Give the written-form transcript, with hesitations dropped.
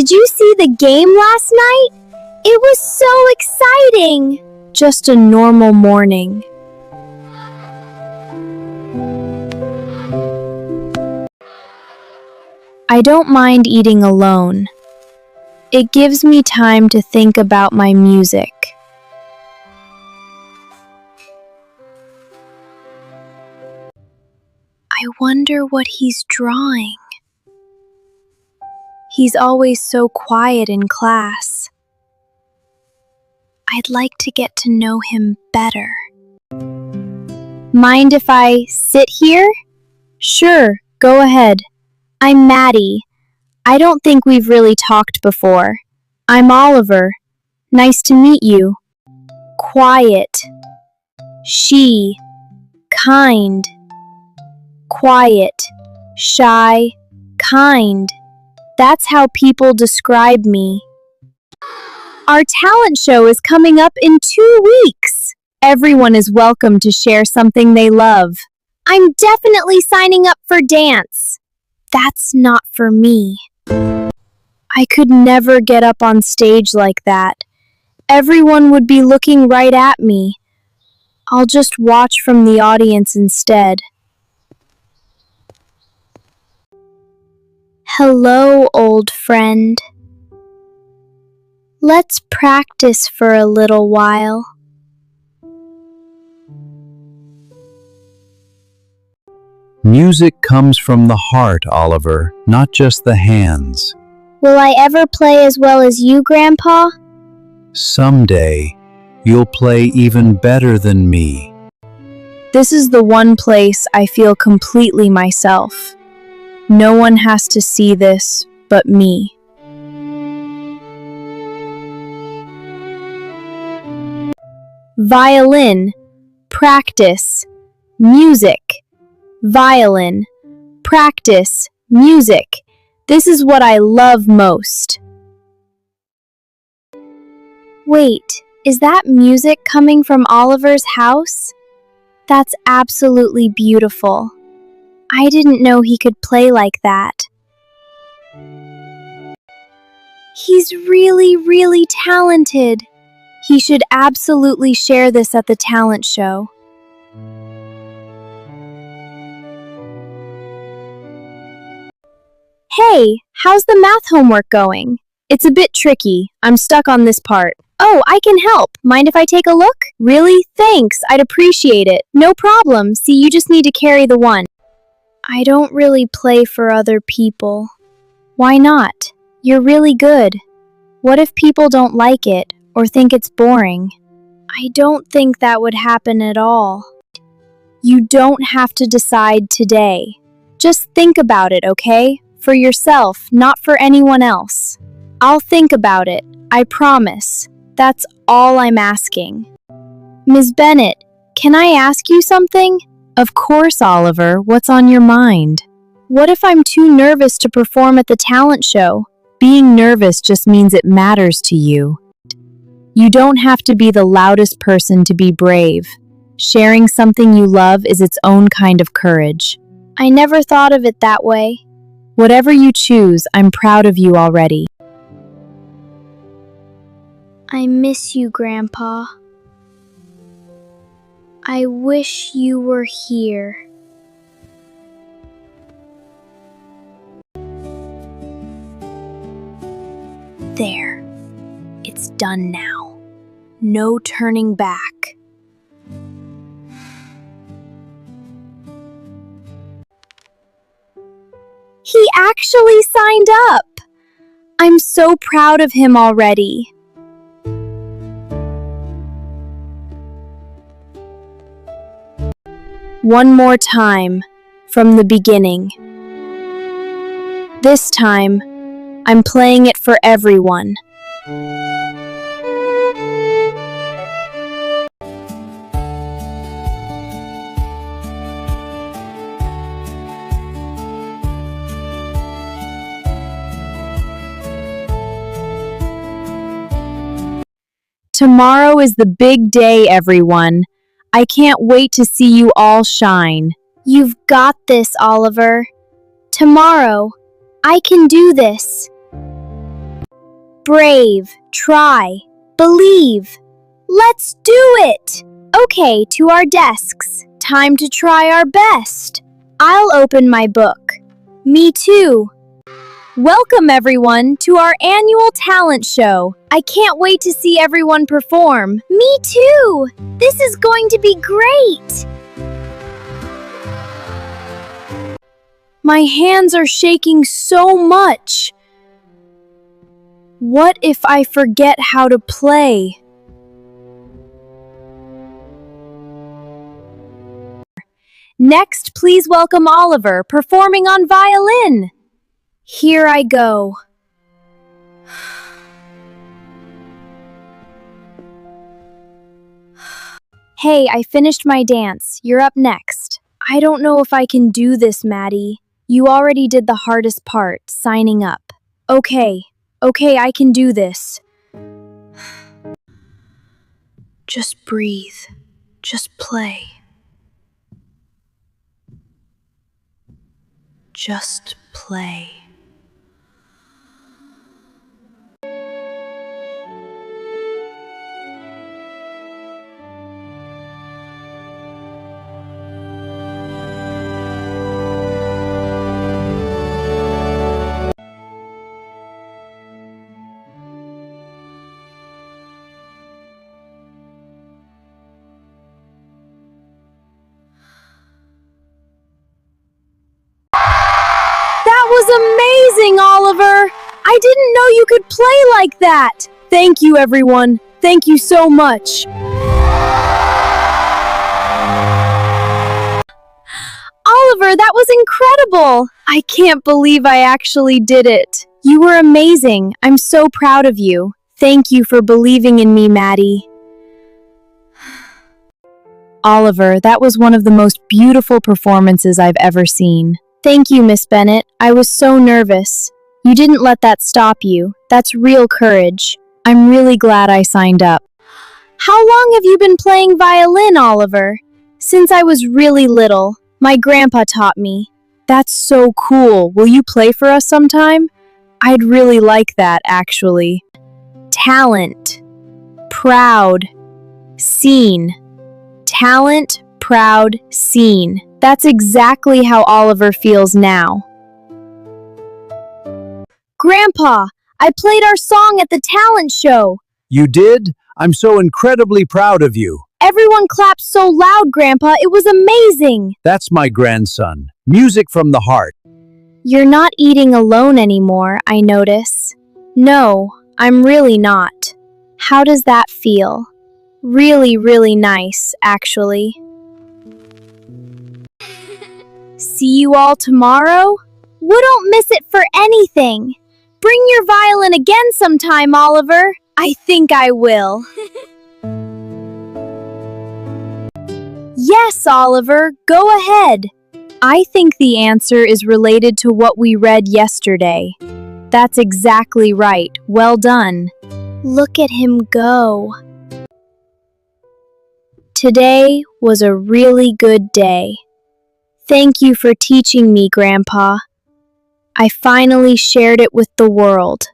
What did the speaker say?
Did you see the game last night? It was so exciting! Just a normal morning. I don't mind eating alone. It gives me time to think about my music. I wonder what he's drawing. He's always so quiet in class. I'd like to get to know him better. Mind if I sit here? Sure, go ahead. I'm Maddie. I don't think we've really talked before. I'm Oliver. Nice to meet you. Quiet. She. Kind. Quiet. Shy. Kind. That's how people describe me. Our talent show is coming up in 2 weeks. Everyone is welcome to share something they love. I'm definitely signing up for dance. That's not for me. I could never get up on stage like that. Everyone would be looking right at me. I'll just watch from the audience instead. Hello, old friend. Let's practice for a little while. Music comes from the heart, Oliver, not just the hands. Will I ever play as well as you, Grandpa? Someday, you'll play even better than me. This is the one place I feel completely myself. No one has to see this but me. Violin, practice, music. Violin, practice, music. This is what I love most. Wait, is that music coming from Oliver's house? That's absolutely beautiful. I didn't know he could play like that. He's really, really talented. He should absolutely share this at the talent show. Hey, how's the math homework going? It's a bit tricky. I'm stuck on this part. Oh, I can help. Mind if I take a look? Really? Thanks. I'd appreciate it. No problem. See, you just need to carry the one. I don't really play for other people. Why not? You're really good. What if people don't like it or think it's boring? I don't think that would happen at all. You don't have to decide today. Just think about it, okay? For yourself, not for anyone else. I'll think about it, I promise. That's all I'm asking. Ms. Bennett, can I ask you something? Of course, Oliver. What's on your mind? What if I'm too nervous to perform at the talent show? Being nervous just means it matters to you. You don't have to be the loudest person to be brave. Sharing something you love is its own kind of courage. I never thought of it that way. Whatever you choose, I'm proud of you already. I miss you, Grandpa. I wish you were here. There. It's done now. No turning back. He actually signed up! I'm so proud of him already. One more time, from the beginning. This time, I'm playing it for everyone. Tomorrow is the big day, everyone. I can't wait to see you all shine. You've got this, Oliver. Tomorrow, I can do this. brave, try, believe. Let's do it! Okay, to our desks. Time to try our best. I'll open my book. Me too. Welcome everyone to our annual talent show. I can't wait to see everyone perform. Me too! This is going to be great! My hands are shaking so much. What if I forget how to play? Next, please welcome Oliver, performing on violin. Here I go. Hey, I finished my dance. You're up next. I don't know if I can do this, Maddie. You already did the hardest part, signing up. Okay, I can do this. Just breathe. Just play. Just play. That was amazing, Oliver! I didn't know you could play like that! Thank you, everyone. Thank you so much. Oliver, that was incredible! I can't believe I actually did it. You were amazing. I'm so proud of you. Thank you for believing in me, Maddie. Oliver, that was one of the most beautiful performances I've ever seen. Thank you, Miss Bennett. I was so nervous. You didn't let that stop you. That's real courage. I'm really glad I signed up. How long have you been playing violin, Oliver? Since I was really little. My grandpa taught me. That's so cool. Will you play for us sometime? I'd really like that, actually. Talent. Proud. Seen. Talent, proud, seen. That's exactly how Oliver feels now. Grandpa, I played our song at the talent show. You did? I'm so incredibly proud of you. Everyone clapped so loud, Grandpa. It was amazing. That's my grandson. Music from the heart. You're not eating alone anymore, I notice. No, I'm really not. How does that feel? Really, really nice, actually. See you all tomorrow? Wouldn't miss it for anything. Bring your violin again sometime, Oliver. I think I will. Yes, Oliver, go ahead. I think the answer is related to what we read yesterday. That's exactly right. Well done. Look at him go. Today was a really good day. Thank you for teaching me, Grandpa. I finally shared it with the world.